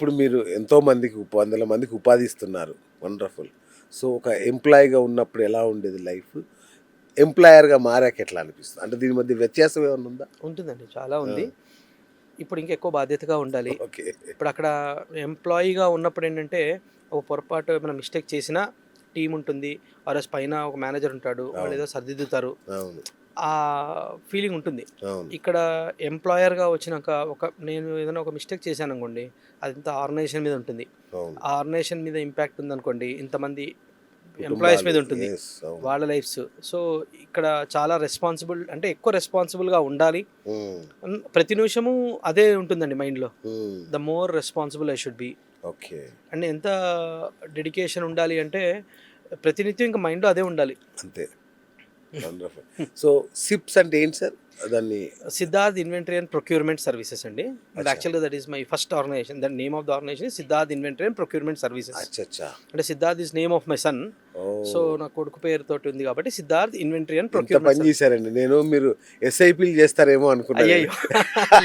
ఇప్పుడు మీరు ఎంతో మందికి వందల మందికి ఉపాధి ఇస్తున్నారు. వండర్‌ఫుల్. సో, ఒక ఎంప్లాయీగా ఉన్నప్పుడు ఎలా ఉండేది లైఫ్? ఎంప్లాయర్‌గా మారాక ఎట్లా అనిపిస్తుంది? అంటే దీని మధ్య వ్యత్యాసం ఏమన్నా ఉందా? ఉంటుందండి. చాలా ఆ! ఉంది. ఇప్పుడు ఇంకా ఎక్కువ బాధ్యతగా ఉండాలి. ఓకే. ఇప్పుడు అక్కడ ఎంప్లాయీగా ఉన్నప్పుడేంటంటే, ఒక పొరపాటు ఏమైనా మిస్టేక్ చేసినా టీమ్ ఉంటుంది. ఆర్ఎల్స్ పైన ఒక మేనేజర్ ఉంటాడు. అవును. వాళ్ళేదో సర్దిద్దుతారు. అవును. ఆ ఫీలింగ్ ఉంటుంది. అవును. ఇక్కడ ఎంప్లాయర్‌గా వచ్చినాక నేను ఏదైనా ఒక మిస్టేక్ చేశాననుకోండి, అదంతా ఆర్గనైజేషన్ మీద ఉంటుంది. అవును. ఆ ఆర్గనైజేషన్ మీద ఇంపాక్ట్ ఉందనుకోండి, ఇంతమంది ఎంప్లాయీస్ కుటుంబాలు. మీద ఉంటుంది. యెస్. అవును. వాళ్ళ లైఫ్స్. సో, ఇక్కడ చాలా అంటే ఎక్కువ రెస్పాన్సిబుల్‌గా ఉండాలి. హ్మ్. ప్రతి నిమిషము అదే ఉంటుందండి మైండ్‌లో. హ్మ్. The more responsible I should be. Okay. And ఎంత డెడికేషన్ ఉండాలి అంటే, ప్రతినిత్యం ఇంక మైండ్‌లో అదే ఉండాలి. అంతే. వండర్‌ఫుల్. సో, సిప్స్ అంటే ఏంటి సార్? దాన్ని Siddharth inventory and procurement services అండి. అండ్ అచ్చా! యాక్చువల్‌గా that is my first organization. The name of the organization Siddharth inventory and procurement services. అచ్చచ్చా! అంటే Siddharth is name of my son. So, oh! నా కొడుకు పేరుతోటి ఉంది కాబట్టి సిద్ధార్థ్ ఇన్వెంటరీ అండ్ ఎంత ప్రొక్యూర్మెంట్ పని సర్వీస్. చేశారండి. మీరు ఎస్ఐపీలు చేస్తారేమో అనుకున్నా నేను. అయ్యయ్యో!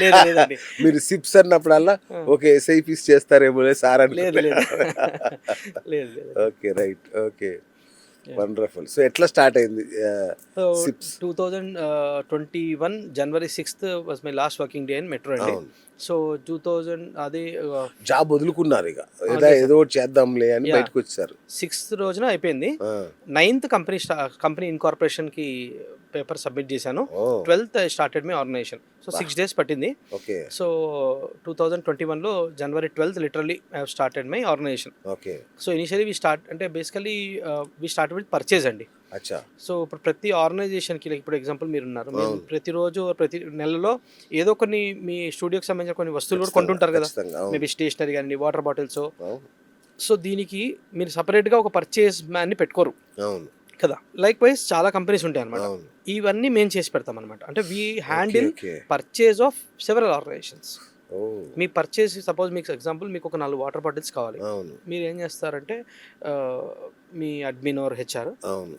లేదు లేదండి. మీరు సిప్స్ అన్నప్పుడల్లా ఆ! ఓకే. ఎస్ఐపీస్ చేస్తారేమోలే సార్ లేదు అనుకున్నా. లేదు. లేదు లేదండి. Okay. Right. Okay. Yeah! Wonderful. So, ఎట్లా స్టార్ట్ అయింది సో, సిప్స్? 2021 జనవరి 6థ్ was my last working day in metro అండి. అవును. సో, 2000 అది జాబ్ వదులుకున్నారిక. వదిలేసాను. ఏదో ఒకటి చేద్దాంలే అని యాహ్! బయటకొచ్చేసారు. 6థ్ రోజున అయిపోయింది. ఆ! 9థ్ కంపెనీ ఇన్కార్పొరేషన్‌కి పేపర్ సబ్మిట్ చేశాను. ఓహ్! 12థ్ I started my organization. So, అబ్బా! 6 డేస్ పట్టింది. ఓకే. సో, 2021లో జనవరి 12థ్ literally I have started my organization. Okay. So, initially అంటే basically we started with purchase అండి. అచ్చా! సో, ఇప్పుడు ప్రతి ఆర్గనైజేషన్‌కి లైక్ ఇప్పుడు ఎగ్జాంపుల్ మీరున్నారు. మీరు అవును. ప్రతిరోజు ప్రతి నెలలో ఏదో కొన్ని మీ స్టూడియోకి సంబంధించిన కొన్ని వస్తువులు కూడా ఖచ్చితంగా. కొంటుంటారు కదా! ఖచ్చితంగా. అవును. మేబీ స్టేషనరీ గాని, వాటర్ బాటిల్సో. అవును. సో, దీనికి మీరు సెపరేట్‌గా ఒక పర్చేజ్ మ్యాన్‌ని పెట్టుకోరు అవును. కదా! లైక్‌వైస్ చాలా కంపెనీస్ ఉంటాయన్నమాట. అవును. ఇవన్నీ మేము చేసి పెడతామన్నమాట. అంటే we okay. Handle okay. Purchase of several organizations. Oh! మీ పర్చేజ్ సపోజ్ మీకు ఎగ్జాంపుల్ మీకు ఒక 4 వాటర్ బాటిల్స్ కావాలి. అవును. మీరేం చేస్తారంటే ఆహ్, మీ అడ్మిన్ ఆర్ హెచ్ఆర్ అవును.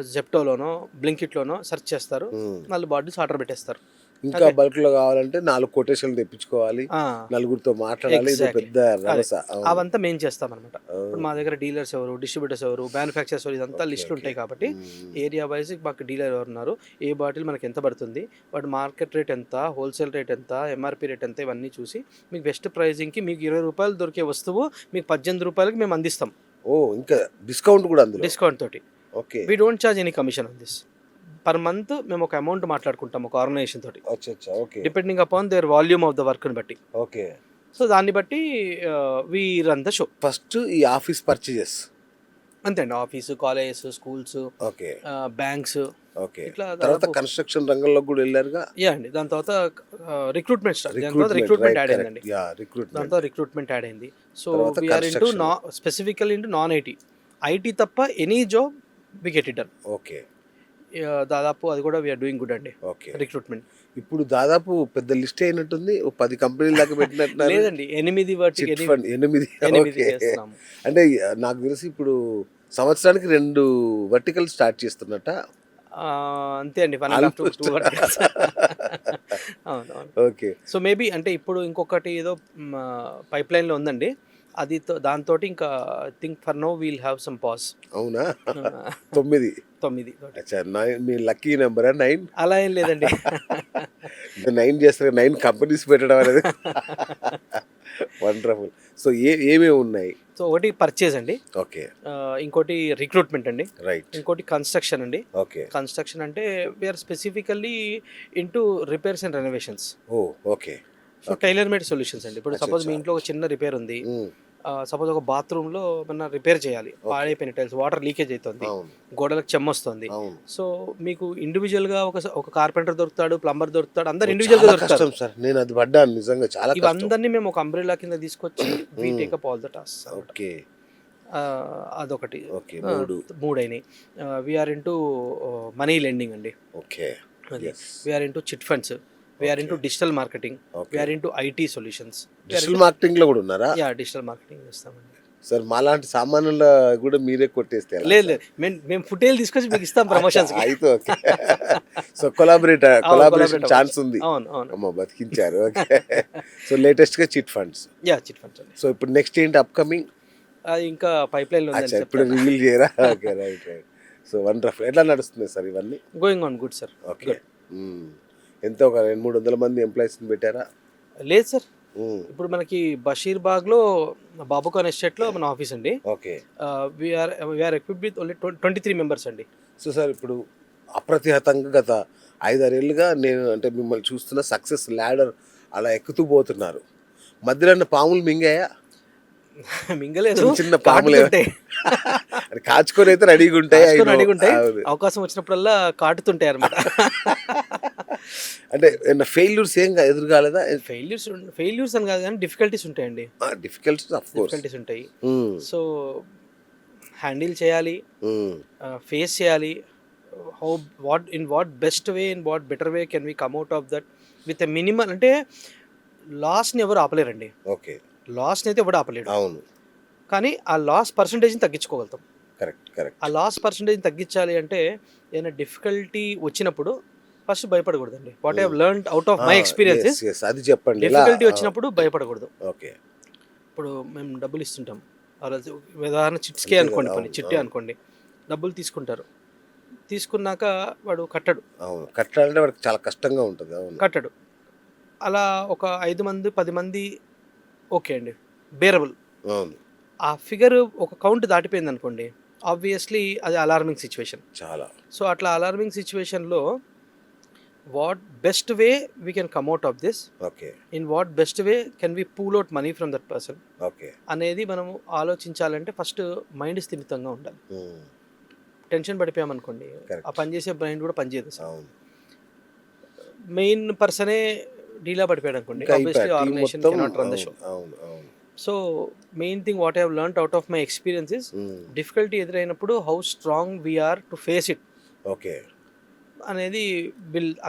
జెప్టోలోనో, బ్లింకిట్‌లోనో సెర్చ్ చేస్తారు. హ్మ్. 4 బాటిల్స్ ఆర్డర్ పెట్టేస్తారు. ఇంకా ఓకే. బల్క్‌లో కావాలంటే 4 కొటేషన్‌లు తెప్పించుకోవాలి. ఆ! నలుగురితో మాట్లాడాలి. ఇదో ఎగ్జాక్ట్‌లీ. పెద్ద అదే. రభస. అవును. అవంతా మేము చేస్తామనమాట. ఇప్పుడు మా ఓహ్! దగ్గర డీలర్స్ ఎవరు, డిస్ట్రిబ్యూటర్స్ ఎవరు, మ్యానుఫ్యాక్చరర్స్ ఎవరు ఇదంతా ఓకే. ఓకే. లిస్టులుంటాయి కాబట్టి, హ్మ్. ఏరియా వైస్ మాకు డీలర్ ఎవరున్నారు, ఏ బాటిల్ మనకెంత పడుతుంది, వాటి మార్కెట్ రేట్ ఎంత, హోల్‌సేల్ రేట్ ఎంత, ఎంఆర్‌పీ రేట్ ఎంత ఇవన్నీ చూసి, మీకు బెస్ట్ ప్రైజింగ్‌కి మీకు రూ. 20 దొరికే వస్తువు మీకు రూ. 18కి మేము అందిస్తాం. ఓహ్! ఇంకా డిస్కౌంట్ గూడా అందులో. డిస్కౌంట్ తోటి. Okay. We don't charge any commission on this. Per month మేము ఒక అమౌంట్ మాట్లాడుకుంటాం ఒక ఆర్గనైజేషన్ తోటి. అచ్చచ్చా! Okay. Depending upon their volume of the వర్క్‌ని బట్టి. ఓకే. సో, దాన్ని బట్టి we run the show. First ఈ ఆఫీస్ పర్చేజెస్. అంతే అండి. Office, colleges, schools, okay. Banks okay. ఇట్లా తర్వాత దాదాపు కన్‌స్ట్రక్షన్ రంగంలోకి గూడా ఎళ్లారుగా? యాహ్! అండి. దాని తర్వాత దాని తర్వాత recruitment. Recruitment right. Add correct. అయిందండి. యాహ్! దాని రిక్రూట్‌మెంట్. తర్వాత రిక్రూట్‌మెంట్ యాడ్ అయింది. సో, తర్వాత we are into construction. Specifically into non IT. IT తప్ప any job we get it done. Okay. దాదాపు అది కూడా వి ఆర్ డూయింగ్ గుడ్ అండి. ఓకే. రిక్రూట్‌మెంట్. ఇప్పుడు దాదాపు పెద్ద లిస్టే అయినట్టుంది. ఓ 10 కంపెనీల దాకా పెట్టినట్టున్నారు. లేదండి. Chit fund 8. 8 ఓకే. చేస్తున్నాము. అంటే నాకు తెలిసి ఇప్పుడు సంవత్సరానికి 2 వర్టికల్ స్టార్ట్ చేస్తున్నట్టా? అంతే అండి. 1 ½ to ఆల్‌మోస్ట్. 2 వర్టికల్స్. అవునవును. ఓకే. సో, మేబీ అంటే ఇప్పుడు ఇంకొకటి ఏదో పైప్‌లైన్‌లో ఉందండి. దాంతోటి ఇంకా I think for now will have some pause. అవునా? ఆ! 9. 9 తోటి. అచ్చా! మీ లక్కీ నంబరా 9? అలా ఏం లేదండి. అంటే 9 చేస్తారు. 9 కంపెనీస్ పెట్టడం అనేది వండర్‌ఫుల్. సో, ఏమేమి ఉన్నాయి? సో, ఒకటి పర్చేజ్ అండి. ఓకే. ఇంకోటి రిక్రూట్‌మెంట్ అండి. రైట్. ఇంకోటి కన్‌స్ట్రక్షన్ అండి. ఓకే. కన్‌స్ట్రక్షన్ అంటే we are specifically into repairs and renovations. Oh! Okay. So, okay. Tailor made solutions అండి. ఇప్పుడు సపోజ్ అచ్చచ్చా! మీ ఇంట్లో ఒక చిన్న రిపేర్ ఉంది. హ్మ్. సపోజ్ ఒక బాత్రూమ్‌లో ఏమన్నా రిపేర్ చేయాలి. ఓకే. పాడైపోయిన టైల్స్ వాటర్ లీకేజ్ అయితుంది. అవును. గోడలకు చెమ్మొస్తుంది. అవును. సో, మీకు ఇండివిడ్యువల్‌గా ఒక కార్పెంటర్ దొరుకుతాడు, ప్లంబర్ దొరుకుతాడు. అందరూ ఓహ్! ఇండివిడ్యువల్‌గా చాలా దొరుకుతారు. కష్టం సార్. నేనది పడ్డాను నిజంగా చాలా కష్టం. ఇవందరిని మేము ఒక అంబ్రెల్లా కింద తీసుకొచ్చి we hmm. Take up all the tasks అన్నమాట. ఓకే. అదొకటి. ఓకే. 3. 3 అయినాయి. We are into money lending అండి. ఓకే. అది. Yes. We are into chit funds. We are into okay. Digital marketing. We okay. Are into IT solutions. We are digital into మార్కెటింగ్‌లో గూడా ఉన్నారా? Digital marketing చేస్తామండి. Sir మాలాంటి సామాన్యుల కూడా మీరే కొట్టేస్తే ఎలా లేదు సార్? లేదు మేము ఫుటేజ్ తీసుకొచ్చి మీకు ఇస్తాం ప్రమోషన్స్ అయితే okay. So collaboration collaborate chance ఉంది. అవును అవును అమ్మ బతికించారు. ఓకే. సో లేటెస్ట్ గా chit funds. Yeah chit funds అండి. సో ఇప్పుడు నెక్స్ట్ ఏంటి అప్కమింగ్? అది ఇంకా పైప్ లైన్లో అచ్చా ఉందని ఇప్పుడు చెప్తాను. రివీల్ చేయరా? Okay right right. So wonderful. ఎట్లా నడుస్తుంది సార్ ఇవన్నీ? Going on good sir. Okay. ఎంత ఒక 200-300 మంది ఎంప్లాయీస్ పెట్టారా? లేదు సార్, మ్మ్. ఇప్పుడు మనకి బషీర్బాగ్లో బాబుఖాన్ ఎస్టేట్లో మన ఆఫీస్ అండి. Okay. We are equipped with only 23 members అండి. సో సార్ ఇప్పుడు అప్రతిహతంగా గత 5-6 ఏళ్ళుగా నేను అంటే మిమ్మల్ని చూస్తున్న సక్సెస్ ల్యాడర్ అలా ఎక్కుతూ పోతున్నారు. మధ్యలో పాములు మింగాయా? మింగలేదు, చిన్న చిన్న పాములు కాటుతుంటాయి. అది కాచుకొని అయితే రెడీగా ఉంటాయి. కాచుకొని రెడీగా ఉంటాయి. అవును. అవకాశం వచ్చినప్పుడల్లా కాటుతుంటాయి అనమాట. అంటే ఫెయిల్యూర్స్ ఏం ఎదురు కాలేదా? ఫెయిల్యూర్స్ అని కాదు కానీ డిఫికల్టీస్ ఉంటాయండి. Difficulties of course. డిఫికల్టీస్ ఉంటాయి. సో హ్యాండిల్ చేయాలి, ఫేస్ చేయాలి. What best way, in what better way can we come out of that with a minimal. అంటే లాస్ని ఎవరు ఆపలేరండి. ఓకే. లాస్ని అయితే ఎవడు ఆపలేడు. అవును. కానీ ఆ లాస్ పర్సంటేజ్ని తగ్గించుకోగలుగుతాం. Correct correct. ఆ లాస్ పర్సంటేజ్ని తగ్గించాలి అంటే ఏదైనా డిఫికల్టీ వచ్చినప్పుడు ఫస్ట్ భయపడకూడదండి. What I have learned out of my experiences, అది చెప్పండి. డిఫికల్టీ వచ్చినప్పుడు భయపడకూడదు. ఓకే. ఇప్పుడు మేము డబ్బులు ఇస్తుంటాం, ఉదాహరణ చిట్స్కే అనుకోండి, పని చిట్టే అనుకోండి, డబ్బులు తీసుకుంటారు. తీసుకున్నాక వాడు కట్టడు. అవును, కట్టాలంటే వాడికి చాలా కష్టంగా ఉంటుంది. అవును, కట్టడు. అలా ఒక 5 మంది 10 మంది ఓకే అండి, బేరబుల్. అవును. ఆ ఫిగర్ ఒక కౌంట్ దాటిపోయింది అనుకోండి, ఆబ్వియస్లీ అది అలార్మింగ్ సిచ్యువేషన్. చాలా. సో అట్లా అలార్మింగ్ సిచ్యువేషన్లో what best way we can come out of this, okay, in what best way can we pool out money from that person okay అనేది మనము ఆలోచించాలంటే ఫస్ట్ మైండ్ స్థిమితంగా ఉండాలి. టెన్షన్ పడిపోయామనుకోండి, ఆ పనిచేసే బ్రైన్ కూడా పనిచేయదు సార్. అవును. మెయిన్ పర్సనే డీలా పడిపోయాడు అనుకోండి, obviously organization cannot run the show. అవును అవును. So main thing what I have learned out of my experiences, difficulty ఎదురైనప్పుడు how strong we are to face it okay అనేది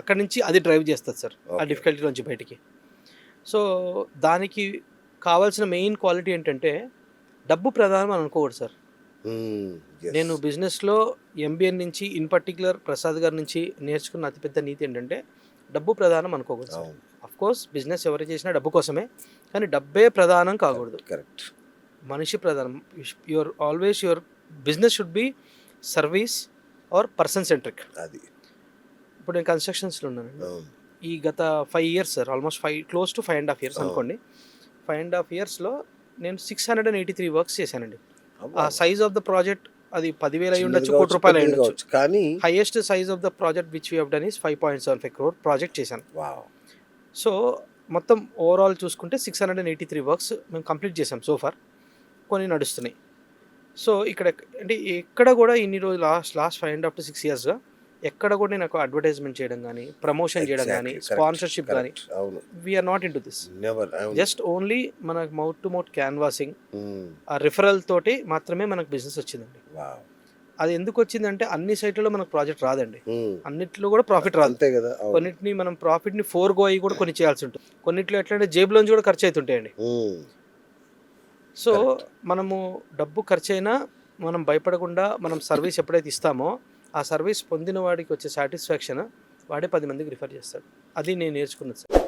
అక్కడి నుంచి అది డ్రైవ్ చేస్తుంది సార్ ఆ డిఫికల్టీ నుంచి బయటికి. సో దానికి కావాల్సిన మెయిన్ క్వాలిటీ ఏంటంటే డబ్బు ప్రధానం అని అనుకోకూడదు సార్. నేను బిజినెస్లో ఎంబీఏ నుంచి ఇన్ పర్టికులర్ ప్రసాద్ గారి నుంచి నేర్చుకున్న అతిపెద్ద నీతి ఏంటంటే డబ్బు ప్రధానం అనుకోకూడదు సార్. అఫ్ కోర్స్ బిజినెస్ ఎవరు చేసినా డబ్బు కోసమే, కానీ డబ్బే ప్రధానం కాకూడదు. కరెక్ట్. మనిషి ప్రధానం. Your business should be service or person centric. అది ఇప్పుడు నేను కన్స్ట్రక్షన్స్లో ఉన్నానండి. ఈ గత 5 years sir, almost close to 5.5 years అనుకోండి. 5.5 yearsలో నేను 683 వర్క్స్ చేశానండి. ఆ సైజ్ ఆఫ్ ద ప్రాజెక్ట్ అది 10,000 అయి ఉండొచ్చు, ₹1 కోటి అయి ఉండొచ్చు, కానీ highest size of the project which we have done is 5.75 crore project చేశాను. సో మొత్తం ఓవరాల్ చూసుకుంటే 683 వర్క్స్ మేము కంప్లీట్ చేసాం సో ఫార్. కొన్ని నడుస్తున్నాయి. సో ఇక్కడ అంటే ఎక్కడ కూడా ఇన్ని రోజులు లాస్ట్ 5.5 to 6 yearsగా ఎక్కడ కూడా నాకు అడ్వర్టైజ్మెంట్ చేయడం కానీ, ప్రమోషన్ చేయడం కానీ, స్పాన్సర్షిప్ కానీ, we are not into this. Just only మనకు మౌత్ టు మౌత్ క్యాన్వాసింగ్, ఆ రిఫరల్ తోటి మాత్రమే మనకు బిజినెస్ వచ్చిందండి. అది ఎందుకు వచ్చిందంటే అన్ని సైట్లలో మనకు ప్రాజెక్ట్ రాదండి, అన్నిట్లో కూడా ప్రాఫిట్ రాదు. కొన్నిటిని మనం ప్రాఫిట్ని ఫోర్గో అయ్యి కూడా కొన్ని చేయాల్సి ఉంటుంది. కొన్నిట్లో ఎట్లంటే జేబులోంచి కూడా ఖర్చు అవుతుంటాయండి. సో మనము డబ్బు ఖర్చు అయినా మనం భయపడకుండా మనం సర్వీస్ ఎప్పుడైతే ఇస్తామో ఆ సర్వీస్ పొందిన వాడికి వచ్చే సాటిస్ఫాక్షన్ వాడే 10 మందికి రిఫర్ చేస్తాడు. అది నేను నేర్చుకున్నది సార్.